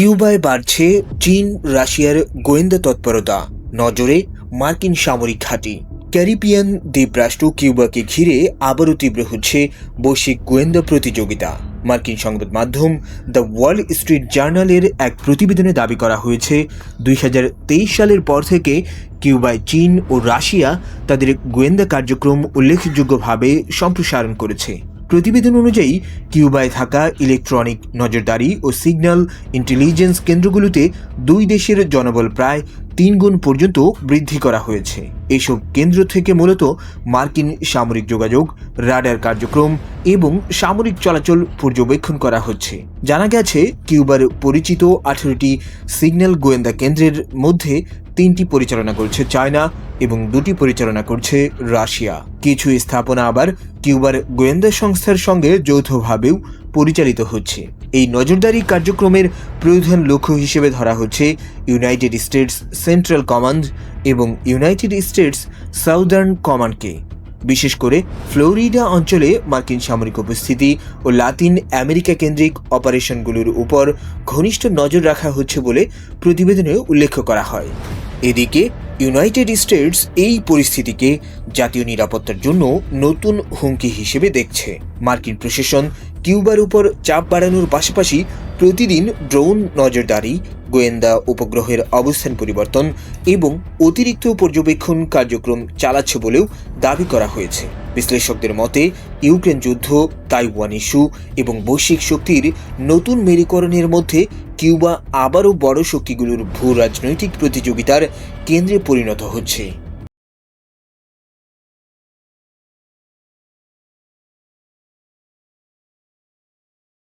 কিউবায় বাড়ছে চীন রাশিয়ার গোয়েন্দা তৎপরতা, নজরে মার্কিন সামরিক ঘাঁটি। ক্যারিবিয়ান দ্বীপরাষ্ট্র কিউবাকে ঘিরে আবারও তীব্র হচ্ছে বৈশ্বিক গোয়েন্দা প্রতিযোগিতা। মার্কিন সংবাদ মাধ্যম দ্য ওয়াল স্ট্রিট জার্নালের এক প্রতিবেদনে দাবি করা হয়েছে, 2023 সালের পর থেকে কিউবায় চীন ও রাশিয়া তাদের গোয়েন্দা কার্যক্রম উল্লেখযোগ্যভাবে সম্প্রসারণ করেছে। প্রতিবেদন অনুযায়ী কিউবায় থাকা ইলেকট্রনিক নজরদারি ও সিগন্যাল ইন্টেলিজেন্স কেন্দ্রগুলোতে দুই দেশের জনবল প্রায় 3 গুণ পর্যন্ত বৃদ্ধি করা হয়েছে। এইসব কেন্দ্র থেকে মূলত মার্কিন সামরিক যোগাযোগ, রাডার কার্যক্রম এবং সামরিক চলাচল পর্যবেক্ষণ করা হচ্ছে। জানা গেছে, কিউবার পরিচিত 18টি সিগন্যাল গোয়েন্দা কেন্দ্রের মধ্যে 3টি পরিচালনা করছে চায়না এবং 2টি পরিচালনা করছে রাশিয়া। কিছু স্থাপনা আবার কিউবার গোয়েন্দা সংস্থার সঙ্গে যৌথভাবেও পরিচালিত হচ্ছে। এই নজরদারি কার্যক্রমের প্রধান লক্ষ্য হিসেবে ধরা হচ্ছে ইউনাইটেড স্টেটস সেন্ট্রাল কমান্ড এবং ইউনাইটেড স্টেটস সাউদার্ন কমান্ডকে। বিশেষ করে ফ্লোরিডা অঞ্চলে মার্কিন সামরিক উপস্থিতি ও লাতিন আমেরিকা কেন্দ্রিক অপারেশনগুলোর উপর ঘনিষ্ঠ নজর রাখা হচ্ছে বলে প্রতিবেদনে উল্লেখ করা হয়। এদিকে ইউনাইটেড স্টেটস এই পরিস্থিতিকে জাতীয় নিরাপত্তার জন্য নতুন হুমকি হিসেবে দেখছে। মার্কিন প্রশাসন কিউবার উপর চাপ বাড়ানোর পাশাপাশি প্রতিদিন ড্রোন নজরদারি, গোয়েন্দা উপগ্রহের অবস্থান পরিবর্তন এবং অতিরিক্ত পর্যবেক্ষণ কার্যক্রম চালাচ্ছে বলেও দাবি করা হয়েছে। বিশ্লেষকদের মতে, ইউক্রেন যুদ্ধ, তাইওয়ান ইস্যু এবং বৈশ্বিক শক্তির নতুন মেরুকরণের মধ্যে কিউবা আবারও বড় শক্তিগুলোর ভূ রাজনৈতিক প্রতিযোগিতার কেন্দ্রে পরিণত হচ্ছে।